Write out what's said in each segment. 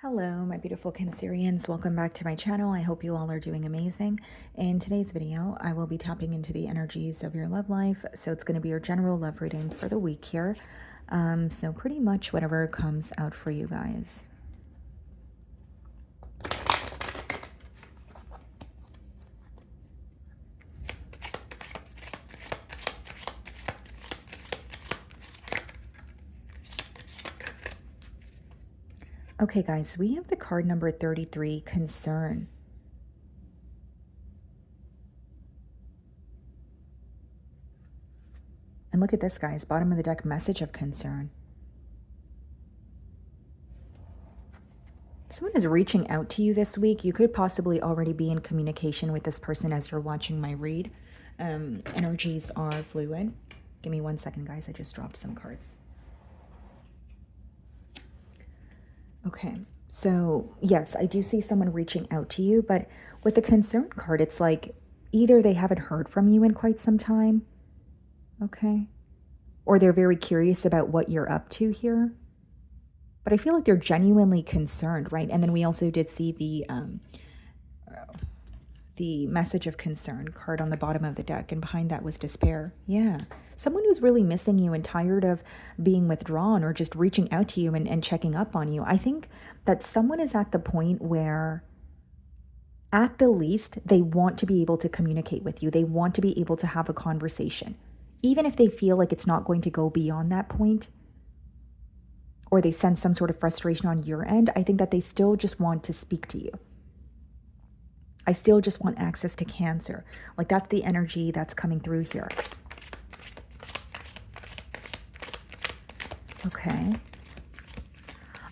Hello, my beautiful Cancerians. Welcome back to my channel. I hope you all are doing amazing. In today's video, I will be tapping into the energies of your love life. So it's going to be your general love reading for the week here. So pretty much whatever comes out for you guys. Okay, guys, we have the card number 33, Concern. And look at this, guys, bottom of the deck, Message of Concern. Someone is reaching out to you this week. You could possibly already be in communication with this person as you're watching my read. Energies are fluid. Give me 1 second, guys. I just dropped some cards. Okay, so yes, I do see someone reaching out to you, but with the concern card, it's like either they haven't heard from you in quite some time, okay, or they're very curious about what you're up to here. But I feel like they're genuinely concerned, right? And then we also did see the message of concern card on the bottom of the deck, and behind that was despair. Yeah, someone who's really missing you and tired of being withdrawn or just reaching out to you and checking up on you. I think that someone is at the point where at the least they want to be able to communicate with you. They want to be able to have a conversation, even if they feel like it's not going to go beyond that point, or they sense some sort of frustration on your end. I think that they still just want to speak to you. I still just want access to Cancer. Like, that's the energy that's coming through here. Okay.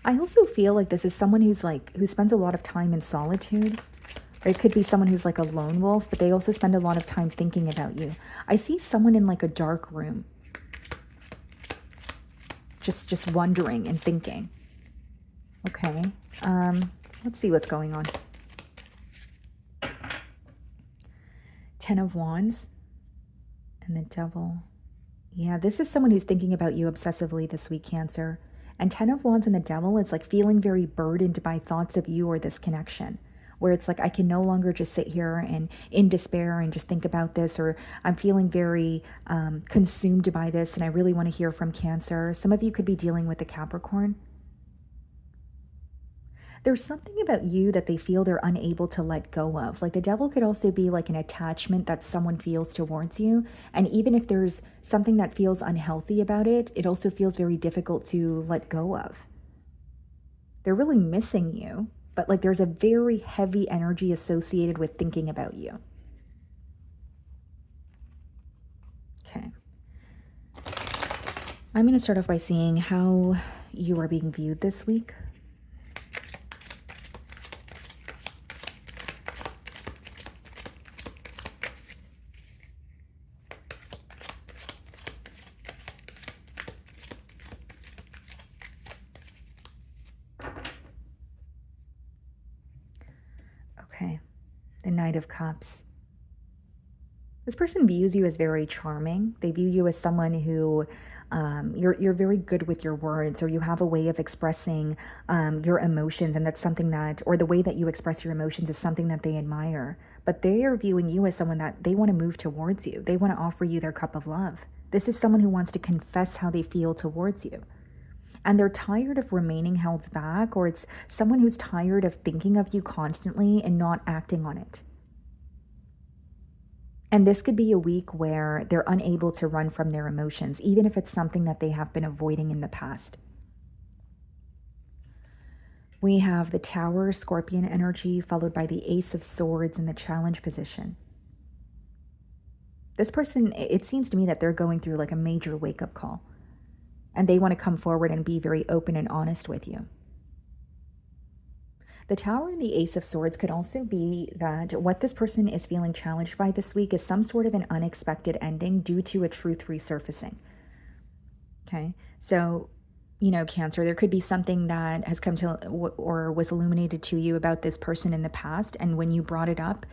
I also feel like this is someone who spends a lot of time in solitude. Or it could be someone who's like a lone wolf, but they also spend a lot of time thinking about you. I see someone in like a dark room. Just wondering and thinking. Okay. Let's see what's going on. 10 of Wands and the Devil. Yeah, this is someone who's thinking about you obsessively this week, Cancer. And 10 of Wands and the Devil, it's like feeling very burdened by thoughts of you or this connection, where it's like, I can no longer just sit here and in despair and just think about this, or I'm feeling very consumed by this and I really want to hear from Cancer. Some of you could be dealing with the Capricorn. There's something about you that they feel they're unable to let go of. Like, the Devil could also be like an attachment that someone feels towards you. And even if there's something that feels unhealthy about it, it also feels very difficult to let go of. They're really missing you, but like there's a very heavy energy associated with thinking about you. Okay. I'm going to start off by seeing how you are being viewed this week. Okay, the Knight of Cups. This person views you as very charming. They view you as someone who you're very good with your words, or you have a way of expressing your emotions, and that's something that, or the way that you express your emotions is something that they admire. But they are viewing you as someone that they want to move towards you. They want to offer you their cup of love. This is someone who wants to confess how they feel towards you. And they're tired of remaining held back, or it's someone who's tired of thinking of you constantly and not acting on it. And this could be a week where they're unable to run from their emotions, even if it's something that they have been avoiding in the past. We have the Tower, Scorpion energy, followed by the Ace of Swords in the challenge position. This person, it seems to me that they're going through like a major wake-up call. And they want to come forward and be very open and honest with you. The Tower and the Ace of Swords could also be that what this person is feeling challenged by this week is some sort of an unexpected ending due to a truth resurfacing. Okay, so, you know, Cancer, there could be something that has come to or was illuminated to you about this person in the past. And when you brought it up,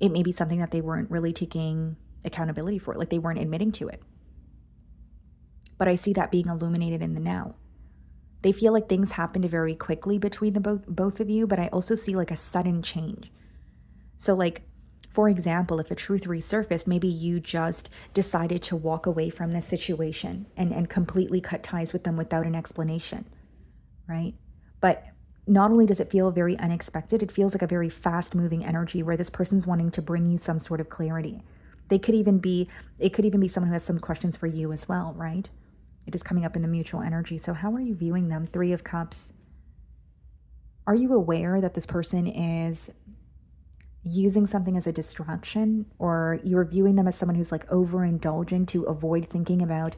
it may be something that they weren't really taking accountability for, like they weren't admitting to it. But I see that being illuminated in the now. They feel like things happened very quickly between the both of you, but I also see like a sudden change. So, like, for example, if a truth resurfaced, maybe you just decided to walk away from this situation and completely cut ties with them without an explanation, right? But not only does it feel very unexpected, it feels like a very fast moving energy where this person's wanting to bring you some sort of clarity. They could even be, it could even be someone who has some questions for you as well, right? It is coming up in the mutual energy. So, how are you viewing them? Three of Cups. Are you aware that this person is using something as a distraction, or you're viewing them as someone who's like overindulging to avoid thinking about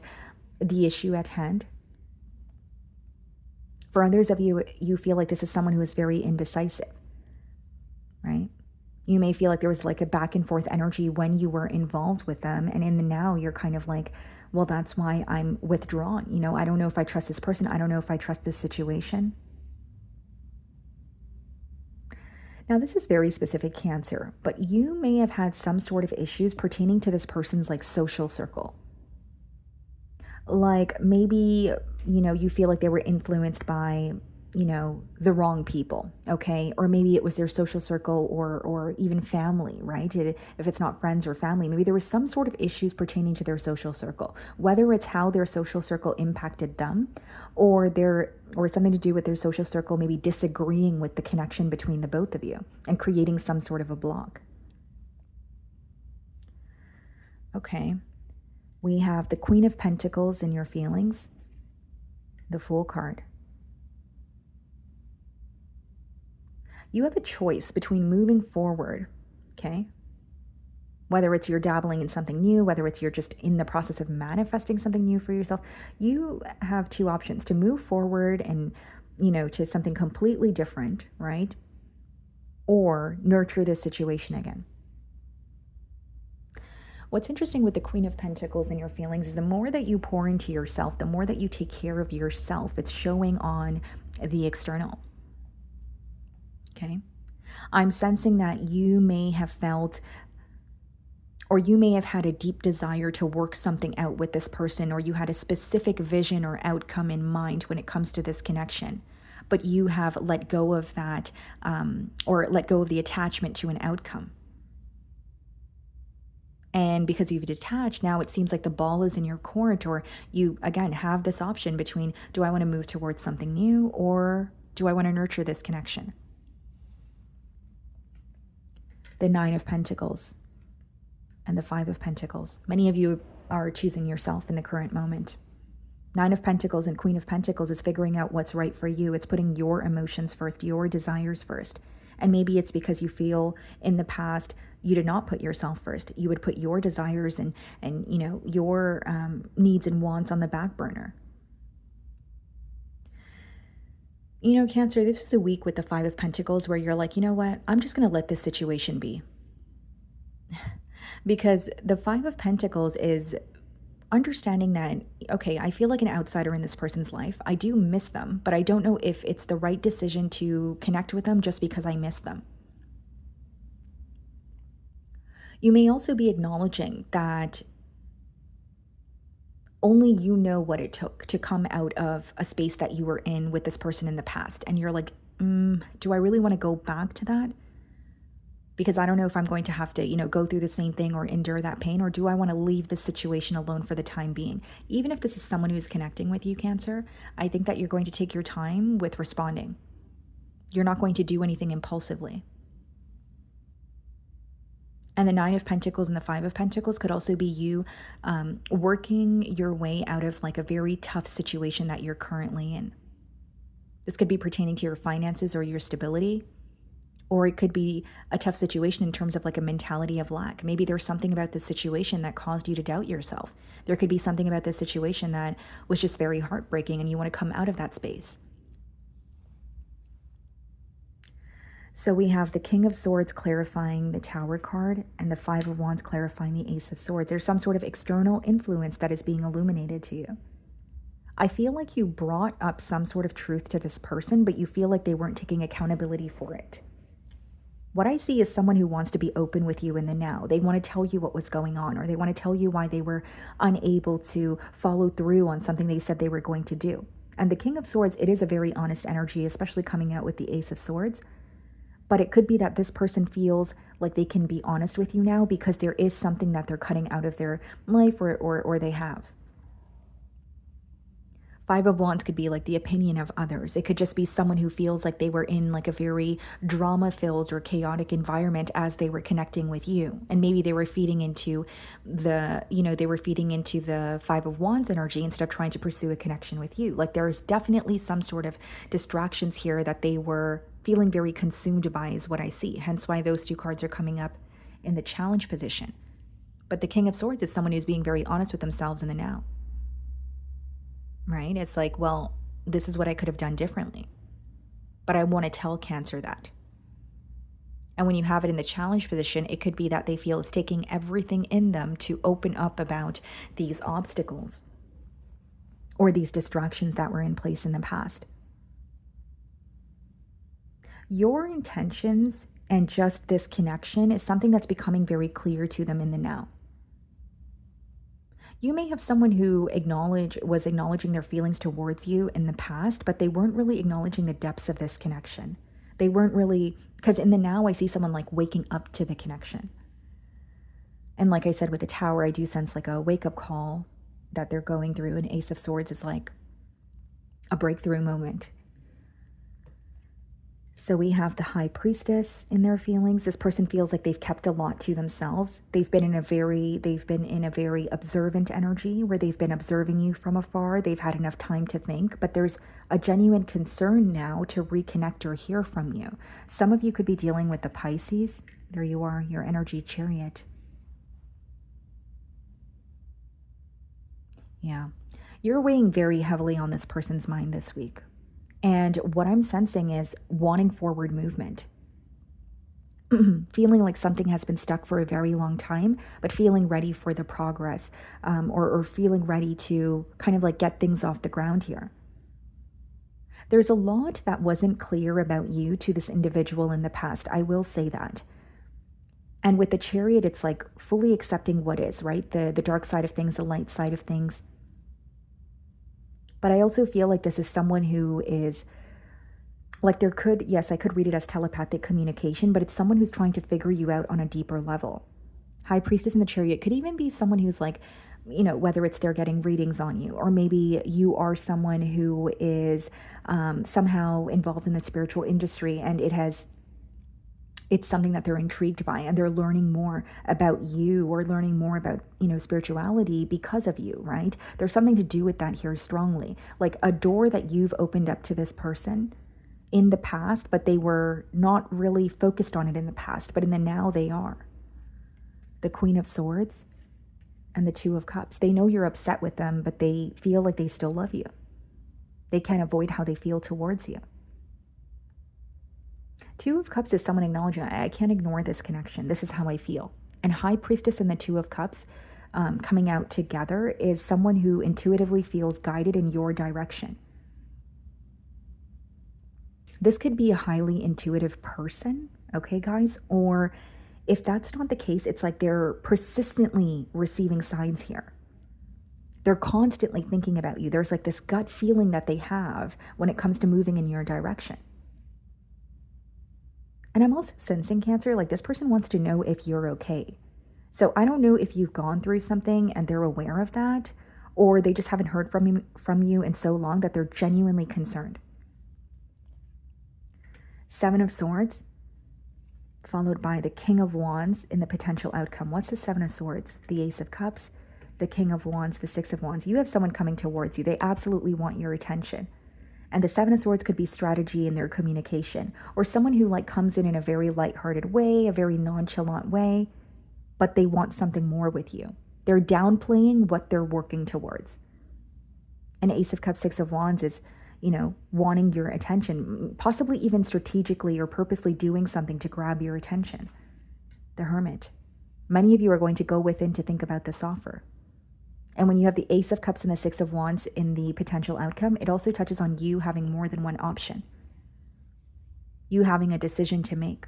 the issue at hand? For others of you, you feel like this is someone who is very indecisive, right? You may feel like there was like a back and forth energy when you were involved with them. And in the now, you're kind of like, well, that's why I'm withdrawn. I don't know if I trust this person. I don't know if I trust this situation. Now, this is very specific, Cancer, but you may have had some sort of issues pertaining to this person's like social circle. Like maybe, you feel like they were influenced by, the wrong people, okay? Or maybe it was their social circle or even family, right? If it's not friends or family, maybe there was some sort of issues pertaining to their social circle, whether it's how their social circle impacted them or something to do with their social circle maybe disagreeing with the connection between the both of you and creating some sort of a block. Okay. We have the Queen of Pentacles in your feelings, the Fool card. You have a choice between moving forward, okay? Whether it's you're dabbling in something new, whether it's you're just in the process of manifesting something new for yourself, you have two options: to move forward and, to something completely different, right? Or nurture this situation again. What's interesting with the Queen of Pentacles in your feelings is the more that you pour into yourself, the more that you take care of yourself, it's showing on the external. Okay. I'm sensing that you may have felt, or you may have had a deep desire to work something out with this person, or you had a specific vision or outcome in mind when it comes to this connection, but you have let go of that, or let go of the attachment to an outcome. And because you've detached, now it seems like the ball is in your court, or you, again, have this option between, do I want to move towards something new, or do I want to nurture this connection? The Nine of Pentacles and the Five of Pentacles. Many of you are choosing yourself in the current moment. Nine of Pentacles and Queen of Pentacles is figuring out what's right for you. It's putting your emotions first, your desires first. And maybe it's because you feel in the past you did not put yourself first. You would put your desires and your needs and wants on the back burner. Cancer, this is a week with the Five of Pentacles where you're like, you know what? I'm just going to let this situation be. Because the Five of Pentacles is understanding that, okay, I feel like an outsider in this person's life. I do miss them, but I don't know if it's the right decision to connect with them just because I miss them. You may also be acknowledging that only you know what it took to come out of a space that you were in with this person in the past. And you're like, do I really want to go back to that? Because I don't know if I'm going to have to, go through the same thing or endure that pain, or do I want to leave this situation alone for the time being? Even if this is someone who's connecting with you, Cancer, I think that you're going to take your time with responding. You're not going to do anything impulsively. And the Nine of Pentacles and the Five of Pentacles could also be you working your way out of like a very tough situation that you're currently in. This could be pertaining to your finances or your stability, or it could be a tough situation in terms of like a mentality of lack. Maybe there's something about this situation that caused you to doubt yourself. There could be something about this situation that was just very heartbreaking and you want to come out of that space. So we have the King of Swords clarifying the Tower card and the Five of Wands clarifying the Ace of Swords. There's some sort of external influence that is being illuminated to you. I feel like you brought up some sort of truth to this person, but you feel like they weren't taking accountability for it. What I see is someone who wants to be open with you in the now. They want to tell you what was going on, or they want to tell you why they were unable to follow through on something they said they were going to do. And the King of Swords, it is a very honest energy, especially coming out with the Ace of Swords. But it could be that this person feels like they can be honest with you now because there is something that they're cutting out of their life or they have. Five of Wands could be like the opinion of others. It could just be someone who feels like they were in like a very drama-filled or chaotic environment as they were connecting with you. And maybe they were feeding into the Five of Wands energy instead of trying to pursue a connection with you. Like there's definitely some sort of distractions here that they were feeling very consumed by is what I see. Hence why those two cards are coming up in the challenge position. But the King of Swords is someone who's being very honest with themselves in the now. Right? It's like, well, this is what I could have done differently. But I want to tell Cancer that. And when you have it in the challenge position, it could be that they feel it's taking everything in them to open up about these obstacles or these distractions that were in place in the past. Your intentions and just this connection is something that's becoming very clear to them in the now. You may have someone who was acknowledging their feelings towards you in the past, but they weren't really acknowledging the depths of this connection. They weren't really, because in the now I see someone like waking up to the connection. And like I said with the Tower, I do sense like a wake up call that they're going through. And Ace of Swords is like a breakthrough moment. So we have the High Priestess in their feelings. This person feels like they've kept a lot to themselves. They've been in a very observant energy where they've been observing you from afar. They've had enough time to think, but there's a genuine concern now to reconnect or hear from you. Some of you could be dealing with the Pisces. There you are, your energy Chariot. Yeah. You're weighing very heavily on this person's mind this week. And what I'm sensing is wanting forward movement. Feeling like something has been stuck for a very long time, but feeling ready for the progress, or feeling ready to kind of like get things off the ground here. There's a lot that wasn't clear about you to this individual in the past. I will say that. And with the Chariot, it's like fully accepting what is, right? The dark side of things, the light side of things. But I also feel like this is someone who is like I could read it as telepathic communication, but it's someone who's trying to figure you out on a deeper level. High Priestess in the Chariot could even be someone who's like, whether it's they're getting readings on you, or maybe you are someone who is somehow involved in the spiritual industry and it's something that they're intrigued by and they're learning more about you or learning more about, spirituality because of you, right? There's something to do with that here strongly. Like a door that you've opened up to this person in the past, but they were not really focused on it in the past, but in the now they are. The Queen of Swords and the Two of Cups. They know you're upset with them, but they feel like they still love you. They can't avoid how they feel towards you. Two of Cups is someone acknowledging, I can't ignore this connection. This is how I feel. And High Priestess and the Two of Cups coming out together is someone who intuitively feels guided in your direction. This could be a highly intuitive person, okay, guys? Or if that's not the case, it's like they're persistently receiving signs here. They're constantly thinking about you. There's like this gut feeling that they have when it comes to moving in your direction. And I'm also sensing, Cancer, like this person wants to know if you're okay. So I don't know if you've gone through something and they're aware of that, or they just haven't heard from you in so long that they're genuinely concerned. Seven of Swords, followed by the King of Wands in the potential outcome. What's the Seven of Swords? The Ace of Cups, the King of Wands, the Six of Wands. You have someone coming towards you. They absolutely want your attention. And the Seven of Swords could be strategy in their communication, or someone who like comes in a very lighthearted way, a very nonchalant way, but they want something more with you. They're downplaying what they're working towards. And Ace of Cups, Six of Wands is, wanting your attention, possibly even strategically or purposely doing something to grab your attention. The Hermit. Many of you are going to go within to think about this offer. And when you have the Ace of Cups and the Six of Wands in the potential outcome, it also touches on you having more than one option. You having a decision to make.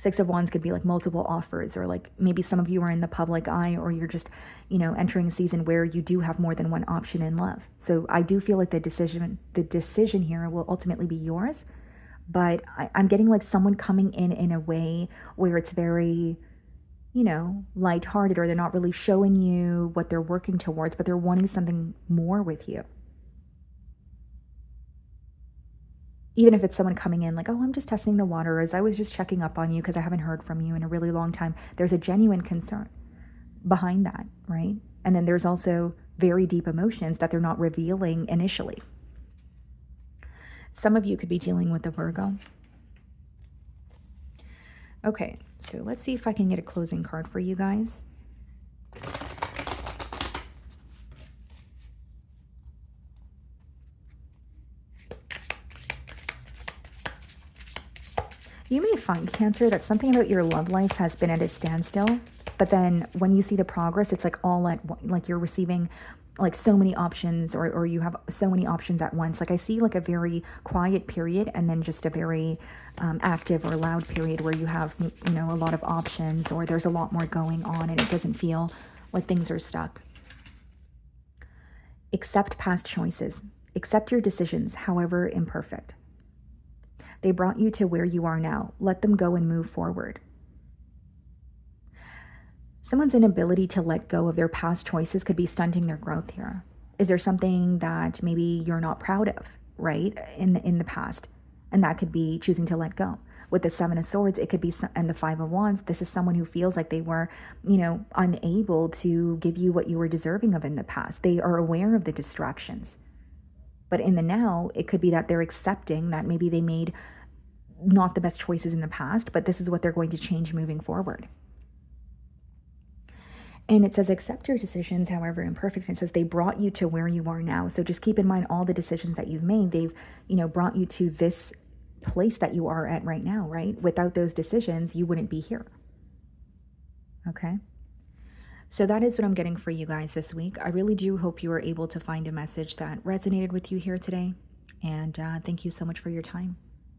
Six of Wands could be like multiple offers, or like maybe some of you are in the public eye, or you're just, you know, entering a season where you do have more than one option in love. So I do feel like the decision here will ultimately be yours. But I'm getting like someone coming in a way where it's very, you know, lighthearted, or they're not really showing you what they're working towards, but they're wanting something more with you. Even if it's someone coming in like, oh, I'm just testing the waters. I was just checking up on you because I haven't heard from you in a really long time. There's a genuine concern behind that, right? And then there's also very deep emotions that they're not revealing initially. Some of you could be dealing with a Virgo. Okay, so let's see if I can get a closing card for you guys. You may find, Cancer, that something about your love life has been at a standstill, but then when you see the progress, it's like all at, like you're receiving like so many options, or you have so many options at once. Like I see like a very quiet period, and then just a very active or loud period where you have, you know, a lot of options, or there's a lot more going on, and it doesn't feel like things are stuck. Accept past choices. Accept your decisions, however imperfect. They brought you to where you are now. Let them go and move forward. Someone's inability to let go of their past choices could be stunting their growth here. Is there something that maybe you're not proud of, right, in the past? And that could be choosing to let go. With the Seven of Swords, it could be, and the Five of Wands, this is someone who feels like they were, you know, unable to give you what you were deserving of in the past. They are aware of the distractions. But in the now, it could be that they're accepting that maybe they made not the best choices in the past, but this is what they're going to change moving forward. And it says, accept your decisions, however imperfect. And it says they brought you to where you are now. So just keep in mind all the decisions that you've made. They've, you know, brought you to this place that you are at right now, right? Without those decisions, you wouldn't be here. Okay. So that is what I'm getting for you guys this week. I really do hope you were able to find a message that resonated with you here today. And thank you so much for your time.